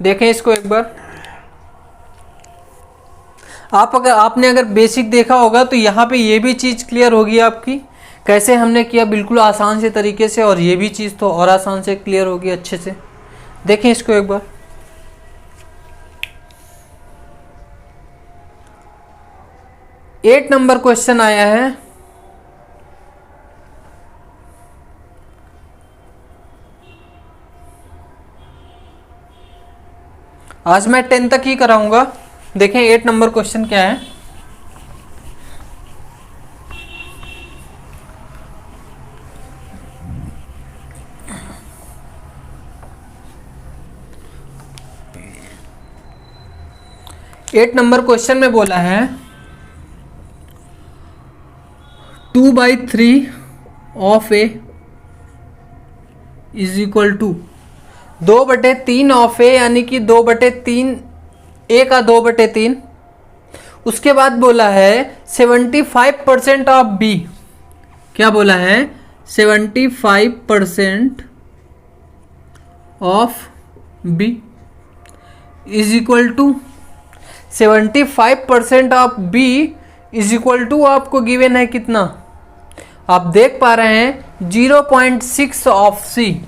देखें इसको एक बार, आपने अगर बेसिक देखा होगा तो यहाँ पे ये भी चीज़ क्लियर होगी आपकी, कैसे हमने किया बिल्कुल आसान से तरीके से, और ये भी चीज़ तो और आसान से क्लियर होगी अच्छे से। देखें इसको एक बार, 8 नंबर क्वेश्चन आया है। आज मैं 10 तक ही कराऊंगा। देखें 8 नंबर क्वेश्चन क्या है। एट नंबर क्वेश्चन में बोला है 2/3 of A is equal to 2/3 of A, यानी कि 2/3 ए का 2/3। उसके बाद बोला है 75% ऑफ बी, क्या बोला है 75% of B is equal to 75% of B is equal to आपको गिवन है कितना, आप देख पा रहे हैं 0.6 ऑफ सी,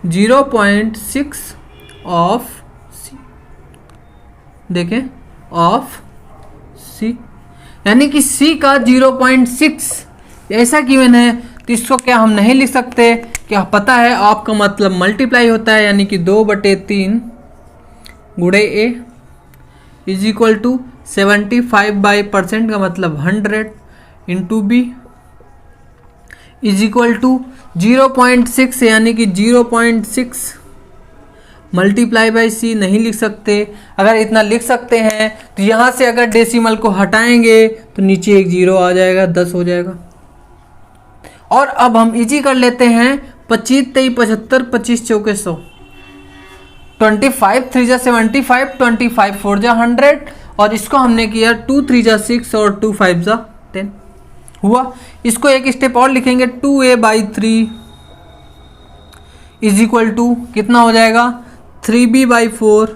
0.6 ऑफ सी, देखें ऑफ सी, यानी कि सी का 0.6 ऐसा गिवन है। तो इसको क्या हम नहीं लिख सकते, क्या पता है आपका मतलब मल्टीप्लाई होता है, यानी कि 2/3 गुणे ए इज इक्वल टू 75% का मतलब 100 into B is equal to 0.6, यानी कि 0.6 मल्टीप्लाई बाई सी नहीं लिख सकते। अगर इतना लिख सकते हैं तो यहाँ से अगर डेसिमल को हटाएंगे तो नीचे एक 0 आ जाएगा, 10 हो जाएगा। और अब हम इजी कर लेते हैं 25 23 75 25 चौके 100, 25 3 जा 75, 25 4 जा 100, और इसको हमने किया 2 3 जा 6 और 2 5 जा 10 हुआ। इसको एक स्टेप और लिखेंगे 2a/3 इज इक्वल टू कितना हो जाएगा 3b/4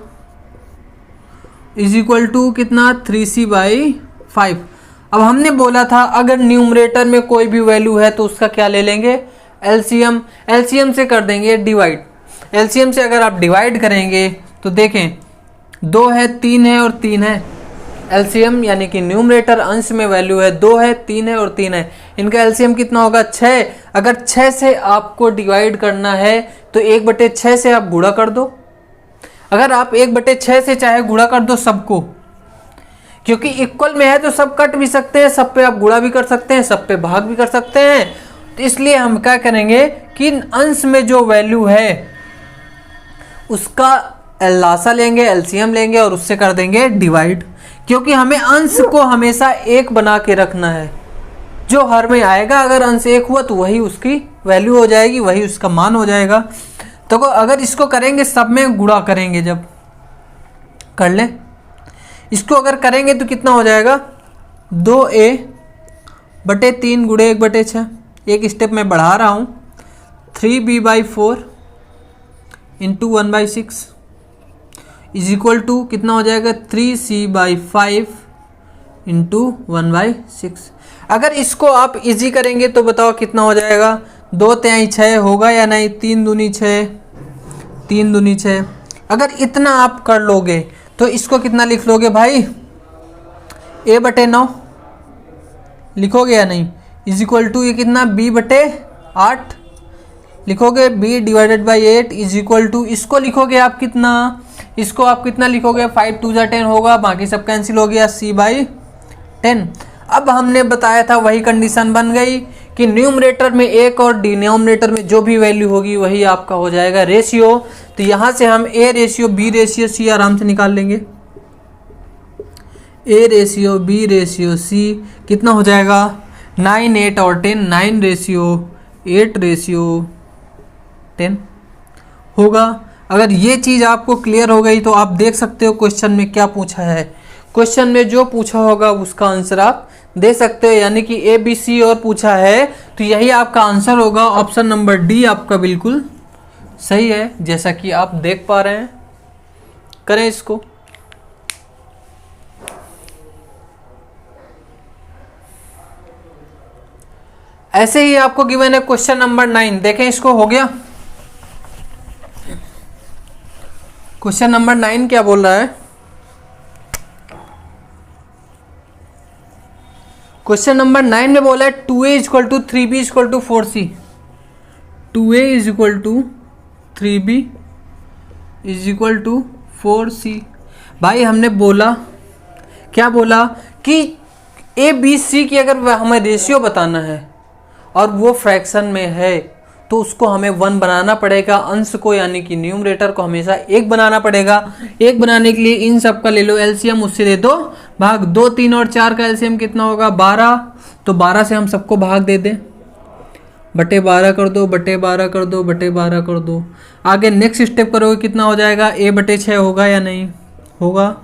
इज इक्वल टू कितना 3c/5। अब हमने बोला था अगर न्यूमरेटर में कोई भी वैल्यू है तो उसका क्या ले लेंगे एलसीएम, एलसीएम से कर देंगे डिवाइड। एलसीएम से अगर आप डिवाइड करेंगे तो देखें 2 है, 3 है और 3 है। एलसीएम यानी कि न्यूमरेटर अंश में वैल्यू है 2 है, 3 है और 3 है। इनका एलसीएम कितना होगा 6। अगर 6 से आपको डिवाइड करना है तो 1/6 से आप गुणा कर दो। अगर आप 1/6 से चाहे गुणा कर दो सबको, क्योंकि इक्वल में है तो सब कट भी सकते हैं, सब पे आप गुणा भी कर सकते हैं, सब पे भाग भी कर सकते हैं। तो इसलिए हम क्या करेंगे कि अंश में जो वैल्यू है उसका लासा लेंगे, एलसीएम लेंगे और उससे कर देंगे डिवाइड, क्योंकि हमें अंश को हमेशा 1 बना के रखना है। जो हर में आएगा अगर अंश 1 हुआ तो वही उसकी वैल्यू हो जाएगी, वही उसका मान हो जाएगा। तो अगर इसको करेंगे सब में गुणा करेंगे, जब कर लें इसको अगर करेंगे तो कितना हो जाएगा 2a/3 गुणे 1/6। एक स्टेप में बढ़ा रहा हूँ, 3b/4 into 1/6 is equal to कितना हो जाएगा 3c/5 इंटू 1/6। अगर इसको आप इजी करेंगे तो बताओ कितना हो जाएगा 2 तिहाई 6 होगा या नहीं, 3 दूनी 6, 3 दूनी 6। अगर इतना आप कर लोगे तो इसको कितना लिख लोगे भाई a/9 लिखोगे या नहीं, इज इक्वल टू ये कितना b/8 लिखोगे, b/8 इज इक्वल टू इसको लिखोगे आप कितना, इसको आप कितना लिखोगे 5 2 10 होगा, बाकी सब कैंसिल हो गया c/10। अब हमने बताया था वही कंडीशन बन गई कि न्यूमरेटर में 1 और डिनोमिनेटर में जो भी वैल्यू होगी वही आपका हो जाएगा रेशियो। तो यहाँ से हम a ratio b ratio c आराम से निकाल लेंगे। a ratio b ratio c कितना हो जाएगा 9 8 और 10, 9 रेशियो 8 रेशियो 10 होगा। अगर ये चीज़ आपको क्लियर हो गई तो आप देख सकते हो क्वेश्चन में क्या पूछा है। क्वेश्चन में जो पूछा होगा उसका आंसर आप दे सकते हो, यानी कि ए बी सी और पूछा है तो यही आपका आंसर होगा। ऑप्शन नंबर डी आपका बिल्कुल सही है, जैसा कि आप देख पा रहे हैं। करें इसको, ऐसे ही आपको गिवन है क्वेश्चन नंबर 9। देखें इसको, हो गया। क्वेश्चन नंबर 9 क्या बोल रहा है, क्वेश्चन नंबर 9 में बोला है 2a = 3b = 4c। 2a = 3b = 4c। भाई हमने बोला क्या बोला कि ए बी सी की अगर हमें रेशियो बताना है और वो फ्रैक्शन में है तो उसको हमें 1 बनाना पड़ेगा। अंश को यानी कि न्यूमरेटर को हमेशा 1 बनाना पड़ेगा। 1 बनाने के लिए इन सब का ले लो एलसीएम, उससे दे दो भाग। 2 3 और 4 का एलसीएम कितना होगा 12, तो 12 से हम सबको भाग दे दें, बटे 12 कर दो, बटे 12 कर दो, बटे 12 कर दो। आगे नेक्स्ट स्टेप करोगे कितना हो जाएगा a/6 होगा या नहीं होगा,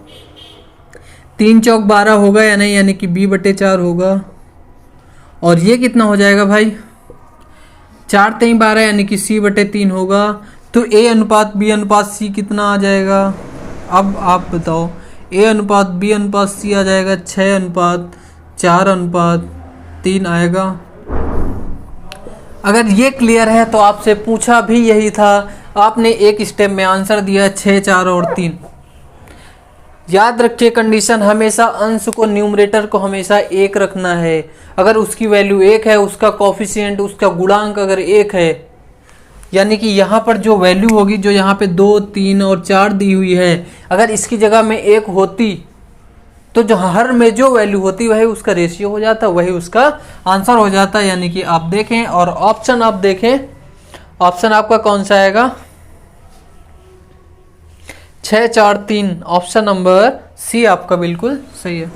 3 चौक 12 होगा या नहीं, यानी कि b/4 होगा। और ये कितना हो जाएगा भाई 4 3 12 यानी कि c/3 होगा। तो a/b/c कितना आ जाएगा, अब आप बताओ। a/b/c आ जाएगा 6/4/3 आएगा। अगर ये क्लियर है तो आपसे पूछा भी यही था, आपने एक स्टेप में आंसर दिया 6 4 और 3। याद रखिए कंडीशन हमेशा अंश को न्यूमरेटर को हमेशा 1 रखना है। अगर उसकी वैल्यू 1 है, उसका कोफिशिएंट उसका गुणांक अगर 1 है, यानी कि यहाँ पर जो वैल्यू होगी, जो यहाँ पे 2 3 और 4 दी हुई है, अगर इसकी जगह में 1 होती तो जो हर में जो वैल्यू होती वही उसका रेशियो हो जाता, वही उसका आंसर हो जाता। यानी कि आप देखें और ऑप्शन आप देखें, ऑप्शन आपका कौन सा आएगा 6 4 3, ऑप्शन नंबर सी आपका बिल्कुल सही है।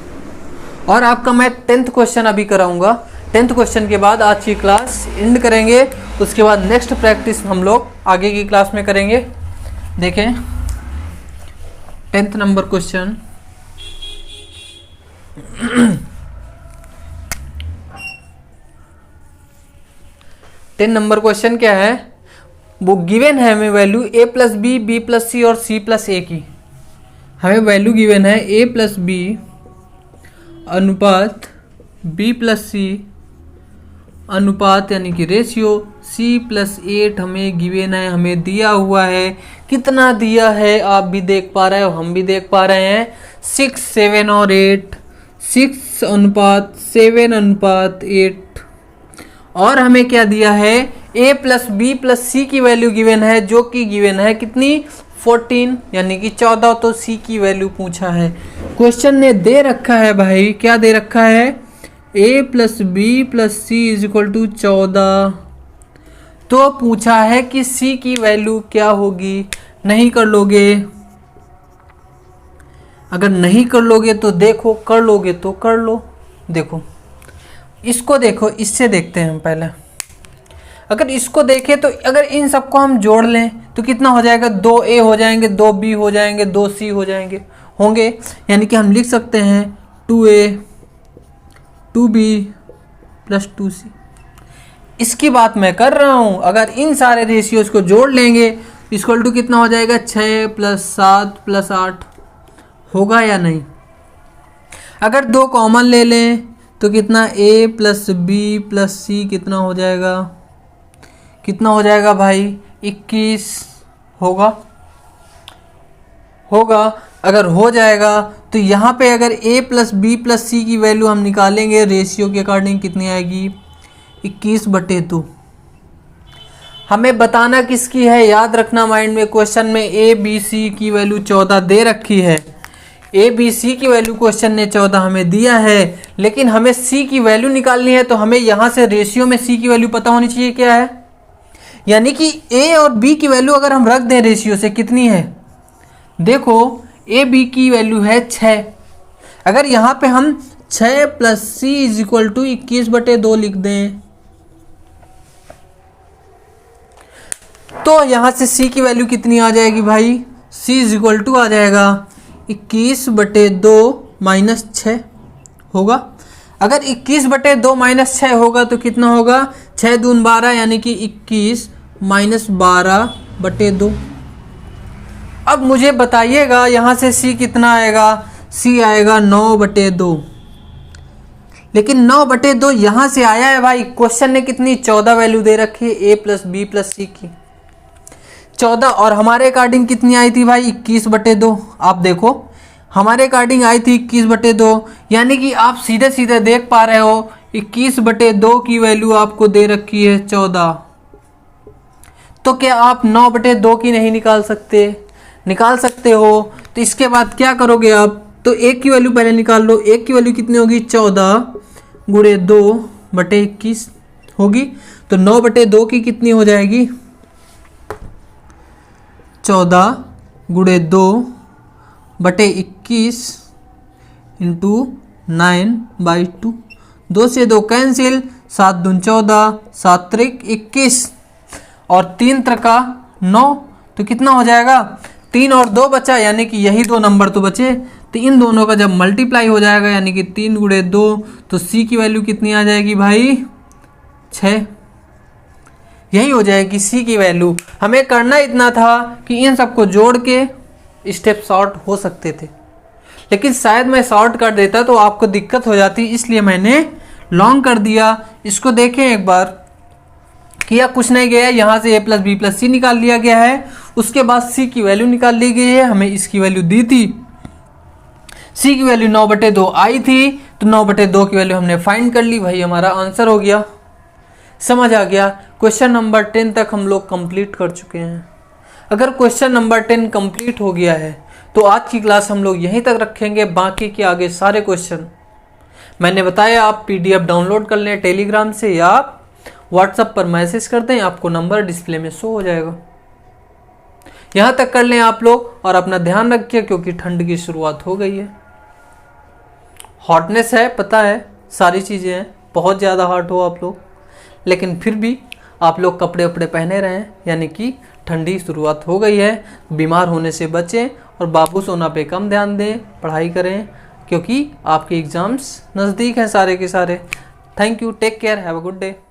और आपका मैं 10th क्वेश्चन अभी कराऊंगा। 10th क्वेश्चन के बाद आज की क्लास एंड करेंगे, उसके बाद नेक्स्ट प्रैक्टिस हम लोग आगे की क्लास में करेंगे। देखें 10th number question, ten number question क्या है, वो गिवन है हमें value a + b b + c और c + a की। हमें वैल्यू गिवन है a + b अनुपात b + c अनुपात यानी कि रेशियो C+8 हमें गिवन है, हमें दिया हुआ है। कितना दिया है आप भी देख पा रहे हो, हम भी देख पा रहे हैं, 6, 7 और 8, 6:7:8। और हमें क्या दिया है, a + b + c की वैल्यू गिवन है, जो कि गिवन है कितनी, 14 यानी कि 14। तो c की वैल्यू पूछा है, क्वेश्चन ने दे रखा है भाई, क्या दे रखा है, a + b + c = 14। तो पूछा है कि c की वैल्यू क्या होगी। नहीं कर लोगे, अगर नहीं कर लोगे तो देखो, कर लोगे तो कर लो। देखो इसको, देखो इससे देखते हैं हम पहले। अगर इसको देखें तो अगर इन सबको हम जोड़ लें तो कितना हो जाएगा, 2a हो जाएंगे, 2b हो जाएंगे, 2c हो जाएंगे, होंगे। यानी कि हम लिख सकते हैं 2a 2b + 2c। इसकी बात मैं कर रहा हूं। अगर इन सारे रेशियोज को जोड़ लेंगे इक्वल टू कितना हो जाएगा, 6 + 7 + 8 होगा या नहीं। अगर 2 कॉमन ले लें तो कितना, a + b + c कितना हो जाएगा, कितना हो जाएगा भाई, 21 होगा। अगर हो जाएगा तो यहाँ पे अगर a + b + c की वैल्यू हम निकालेंगे रेशियो के अकॉर्डिंग, कितनी आएगी, 21/2। हमें बताना किसकी है, याद रखना माइंड में, क्वेश्चन में a b c की वैल्यू 14 दे रखी है। a b c की वैल्यू क्वेश्चन ने 14 हमें दिया है, लेकिन हमें c की वैल्यू निकालनी है। तो हमें यहाँ से रेशियो में c की वैल्यू पता होनी चाहिए क्या है। यानी कि a और b की वैल्यू अगर हम रख दें रेशियो से, कितनी है, देखो a b की वैल्यू है 6। अगर यहाँ पे हम 6 + c = 21/2 लिख दें तो यहाँ से c की वैल्यू कितनी आ जाएगी भाई, c = आ जाएगा 21/2 - 6 होगा। अगर 21/2 - 6 होगा तो कितना होगा, 6 दून 12 यानी कि 21 - 12/2। अब मुझे बताइएगा यहाँ से c कितना आएगा, c आएगा 9/2। लेकिन 9/2 यहाँ से आया है भाई, क्वेश्चन ने कितनी 14 वैल्यू दे रखी है a + b + c की, 14। और हमारे अकॉर्डिंग कितनी आई थी भाई, 21/2। आप देखो हमारे अकॉर्डिंग आई थी 21/2, यानी कि आप सीधे सीधे देख पा रहे हो 21/2 की वैल्यू आपको दे रखी है 14। तो क्या आप 9/2 की नहीं निकाल सकते, निकाल सकते हो। तो इसके बाद क्या करोगे आप, तो एक की वैल्यू पहले निकाल लो। एक की वैल्यू कितनी होगी, 14 × 2/21 होगी। तो 9/2 की कितनी हो जाएगी, 14 × 2/21 × 9/2। 2 से 2 कैंसिल, 7 दून 14, 7 त्रिक 21 और 3 त्रिका 9। तो कितना हो जाएगा, 3 और 2 बचा, यानी कि यही 2 नंबर तो बचे। तो इन दोनों का जब मल्टीप्लाई हो जाएगा यानी कि 3 × 2, तो c की वैल्यू कितनी आ जाएगी भाई, 6। यही हो जाएगी c की वैल्यू। हमें करना इतना था कि इन सबको जोड़ के स्टेप शॉर्ट हो सकते थे, लेकिन शायद मैं शॉर्ट कर देता तो आपको दिक्कत हो जाती, इसलिए मैंने लॉन्ग कर दिया। इसको देखें एक बार, किया कुछ नहीं गया, यहाँ से a + b + c निकाल लिया गया है। उसके बाद c की वैल्यू निकाल ली गई है, हमें इसकी वैल्यू दी थी, c की वैल्यू 9/2 आई थी, तो 9/2 की वैल्यू हमने फाइंड कर ली, वही हमारा आंसर हो गया। समझ आ गया। क्वेश्चन नंबर 10 तक हम लोग कंप्लीट कर चुके हैं। अगर क्वेश्चन नंबर 10 कंप्लीट हो गया है तो आज की क्लास हम लोग यहीं तक रखेंगे। बाकी के आगे सारे क्वेश्चन मैंने बताया, आप PDF डाउनलोड कर लें टेलीग्राम से, या आप व्हाट्सएप पर मैसेज कर दें, आपको नंबर डिस्प्ले में शो हो जाएगा। यहाँ तक कर लें आप लोग, और अपना ध्यान रखिए क्योंकि ठंड की शुरुआत हो गई है। हॉटनेस है, पता है, सारी चीज़ें हैं, बहुत ज़्यादा हॉट हो आप लोग, लेकिन फिर भी आप लोग कपड़े वपड़े पहने रहें, यानी कि ठंडी शुरुआत हो गई है। बीमार होने से बचें और बाबू सोना पे कम ध्यान दें, पढ़ाई करें, क्योंकि आपके एग्ज़ाम्स नज़दीक हैं सारे के सारे। Thank you, take care, have a good day.